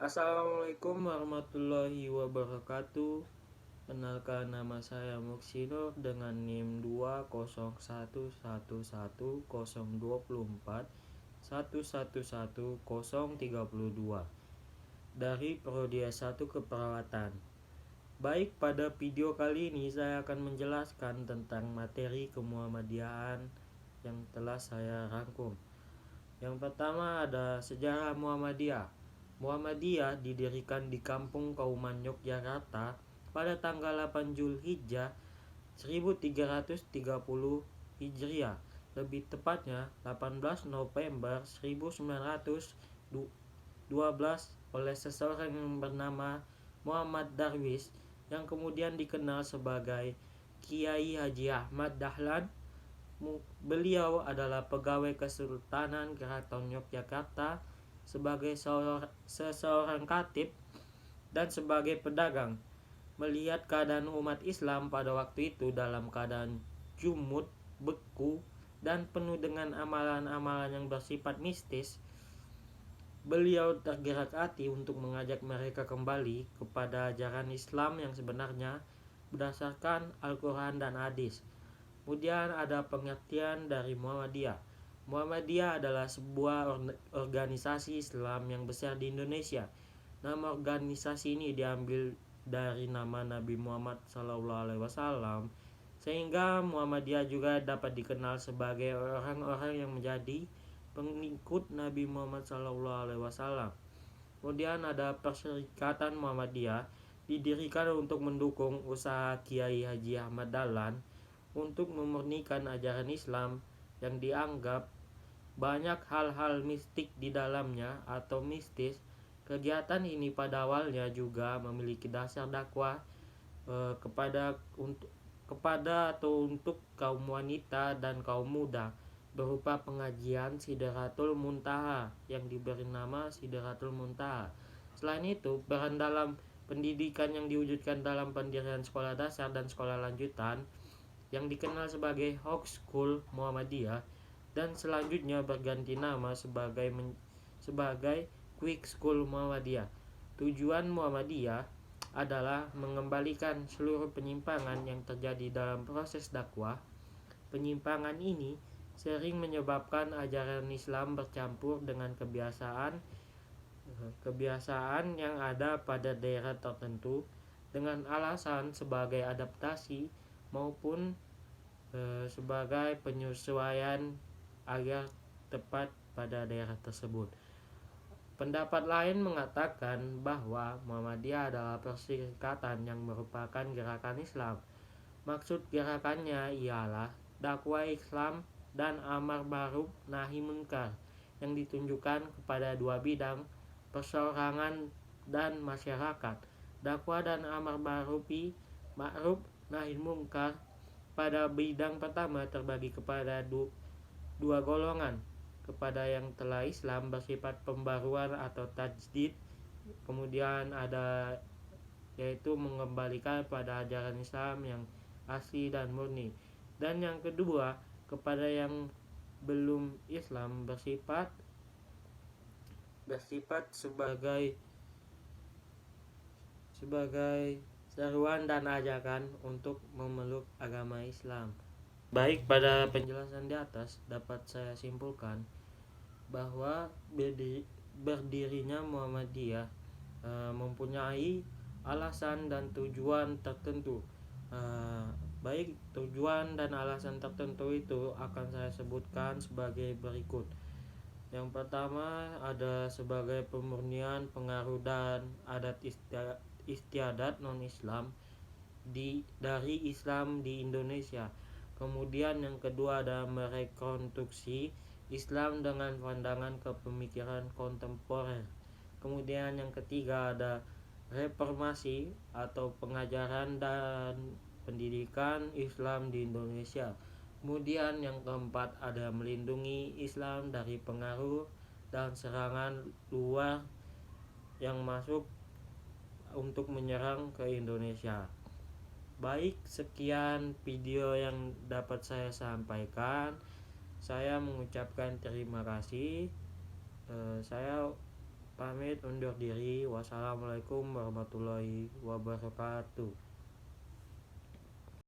Assalamualaikum warahmatullahi wabarakatuh. Kenalkan, nama saya Muksino dengan NIM 201112024 dari Prodi S1 Keperawatan. Baik, pada video kali ini saya akan menjelaskan tentang materi kemuhamadiyahan yang telah saya rangkum. Yang pertama ada sejarah Muhammadiyah. Muhammadiyah didirikan di Kampung Kauman, Yogyakarta pada tanggal 8 Zulhijjah 1330 Hijriah, lebih tepatnya 18 November 1912, oleh seseorang yang bernama Muhammad Darwis yang kemudian dikenal sebagai Kiai Haji Ahmad Dahlan. Beliau adalah pegawai Kesultanan Keraton Yogyakarta sebagai seseorang khatib dan sebagai pedagang. Melihat keadaan umat Islam pada waktu itu dalam keadaan jumud, beku, dan penuh dengan amalan-amalan yang bersifat mistis, beliau tergerak hati untuk mengajak mereka kembali kepada ajaran Islam yang sebenarnya berdasarkan Al-Quran dan hadis. Kemudian ada pengertian dari Muhammadiyah. Muhammadiyah adalah sebuah organisasi Islam yang besar di Indonesia. Nama organisasi ini diambil dari nama Nabi Muhammad SAW, sehingga Muhammadiyah juga dapat dikenal sebagai orang-orang yang menjadi pengikut Nabi Muhammad SAW. Kemudian ada Perserikatan Muhammadiyah, didirikan untuk mendukung usaha Kiai Haji Ahmad Dahlan untuk memurnikan ajaran Islam yang dianggap banyak hal-hal mistik di dalamnya atau mistis. Kegiatan ini pada awalnya juga memiliki dasar dakwah untuk kaum wanita dan kaum muda berupa pengajian Sidratul Muntaha yang diberi nama Sidratul Muntaha. Selain itu, peran dalam pendidikan yang diwujudkan dalam pendirian sekolah dasar dan sekolah lanjutan yang dikenal sebagai Hawk School Muhammadiyah dan selanjutnya berganti nama sebagai Quick School Muhammadiyah. Tujuan Muhammadiyah adalah mengembalikan seluruh penyimpangan yang terjadi dalam proses dakwah. Penyimpangan ini sering menyebabkan ajaran Islam bercampur dengan kebiasaan yang ada pada daerah tertentu dengan alasan sebagai adaptasi maupun sebagai penyesuaian agar tepat pada daerah tersebut. Pendapat lain mengatakan bahwa Muhammadiyah adalah perserikatan yang merupakan gerakan Islam. Maksud gerakannya ialah dakwah Islam dan amar ma'ruf nahi munkar yang ditunjukkan kepada dua bidang, perseorangan dan masyarakat. Dakwah dan amar ma'ruf nahi munkar pada bidang pertama terbagi kepada dua golongan, kepada yang telah Islam bersifat pembaruan atau tajdid, kemudian ada yaitu mengembalikan pada ajaran Islam yang asli dan murni, dan yang kedua kepada yang belum Islam bersifat sebagai seruan dan ajakan untuk memeluk agama Islam. Baik, pada penjelasan di atas dapat saya simpulkan bahwa berdirinya Muhammadiyah mempunyai alasan dan tujuan tertentu. Baik, tujuan dan alasan tertentu itu akan saya sebutkan sebagai berikut. Yang pertama ada sebagai pemurnian pengaruh dan adat istiadat non-Islam dari Islam di Indonesia. Kemudian yang kedua ada merekonstruksi Islam dengan pandangan kepemikiran kontemporer. Kemudian yang ketiga ada reformasi atau pengajaran dan pendidikan Islam di Indonesia. Kemudian yang keempat ada melindungi Islam dari pengaruh dan serangan luar yang masuk untuk menyerang ke Indonesia. Baik, sekian video yang dapat saya sampaikan. Saya mengucapkan terima kasih. Saya Pamit undur diri. Wassalamualaikum warahmatullahi wabarakatuh.